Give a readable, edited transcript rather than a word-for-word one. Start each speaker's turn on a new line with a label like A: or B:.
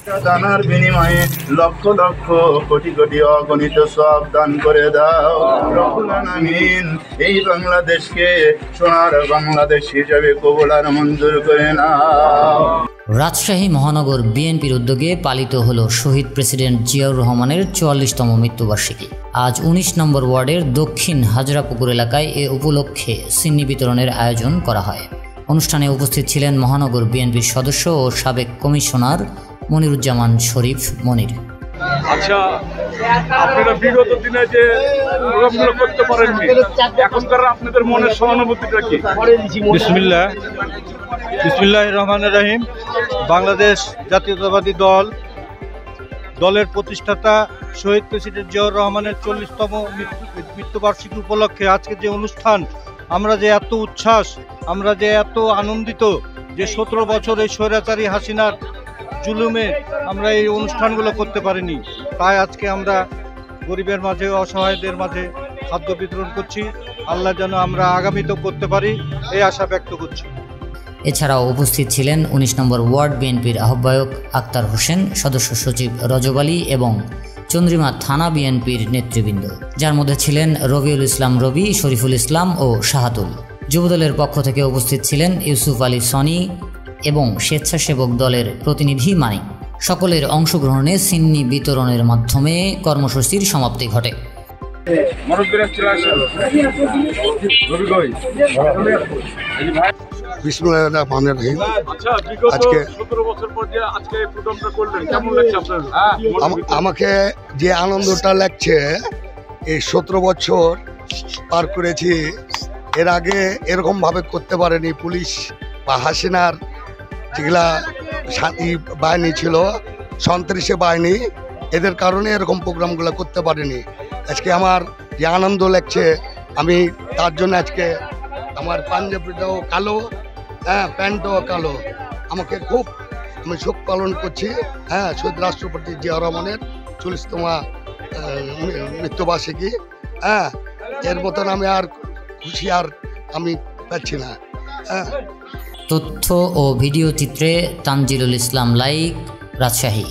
A: দানার বিনিময়ে লক্ষ লক্ষ কোটি কোটি অগণিত সওয়াব দান করে দাও রব্বুল আলামিন। এই বাংলাদেশকে সোনার বাংলাদেশ হিসেবে কবুল আর মঞ্জুর করে নাও।
B: রাজশাহী মহানগর বিএনপির উদ্যোগে পালিত হলো শহীদ প্রেসিডেন্ট জিয়াউর রহমানের ৪৪তম মৃত্যুবার্ষিকী। আজ ১৯ নম্বর ওয়ার্ডের দক্ষিণ হাজরাপুকুর এলাকায় এ উপলক্ষে সিন্নি বিতরণের আয়োজন করা হয়। অনুষ্ঠানে উপস্থিত ছিলেন মহানগর বিএনপির সদস্য ও সাবেক কমিশনার মনিরুজ্জামান শরীফ মনির।
C: আচ্ছা, আপনারা বিগত দিনে যে প্রোগ্রামগুলো করতে পারেননি, এখনকার আপনাদের মনের সহানুভূতিটা কি?
D: বিসমিল্লাহির রহমানির রহিম। বাংলাদেশ জাতীয়তাবাদী দলের প্রতিষ্ঠাতা শহীদ প্রেসিডেন্ট জিয়াউর রহমানের ৪০তম মৃত্যুবার্ষিকী উপলক্ষে আজকে যে অনুষ্ঠান, আমরা যে এত উচ্ছ্বাস, আমরা যে এত আনন্দিত যে ১৭ বছর এই স্বৈরাচারী হাসিনার জুলুমে আমরা এই অনুষ্ঠানগুলো করতে পারিনি, তাই আজকে আমরা গরিবের মাঝে, অসহায়দের মাঝে খাদ্য বিতরণ করছি। আল্লাহ যেন আমরা আগামীতেও করতে পারি এই আশা ব্যক্ত করছি।
B: এছাড়াও উপস্থিত ছিলেন ১৯ নম্বর ওয়ার্ড বিএনপির আহ্বায়ক আক্তার হোসেন, সদস্য সচিব রজব আলী এবং চন্দ্রিমা থানা বিএনপির নেতৃবৃন্দ, যার মধ্যে ছিলেন রবিউল ইসলাম রবি, শরীফুল ইসলাম ও শাহাতুল। যুবদলের পক্ষ থেকে উপস্থিত ছিলেন ইউসুফ আলী সনি এবং স্বেচ্ছাসেবক দলের প্রতিনিধি মানিক। সকলের অংশগ্রহণে সিন্নি বিতরণের মাধ্যমে কর্মসূচির সমাপ্তি ঘটে।
E: আমাকে যে আনন্দটা লাগছে, এই ১৭ বছর পার করেছি, এর আগে এরকম ভাবে করতে পারেনি। পুলিশ বা হাসিনার যেগুলা বাহিনী ছিল, সন্ত্রাসী বাহিনী, এদের কারণে এরকম প্রোগ্রামগুলো করতে পারেনি। আজকে আমার যে আনন্দ লাগছে, আমি তার জন্য আজকে আমার পাঞ্জাবিটাও কালো, প্যান্টটাও কালো। আমি শোক পালন করছি। শহীদ রাষ্ট্রপতি জিয়াউর রহমানের ৪০তম মৃত্যুবার্ষিকী। এর মতন আমি আর খুশি আর আমি পাচ্ছি না।
B: তথ্য ও ভিডিও চিত্রে তানজিলুল ইসলাম লাইক, রাজশাহী।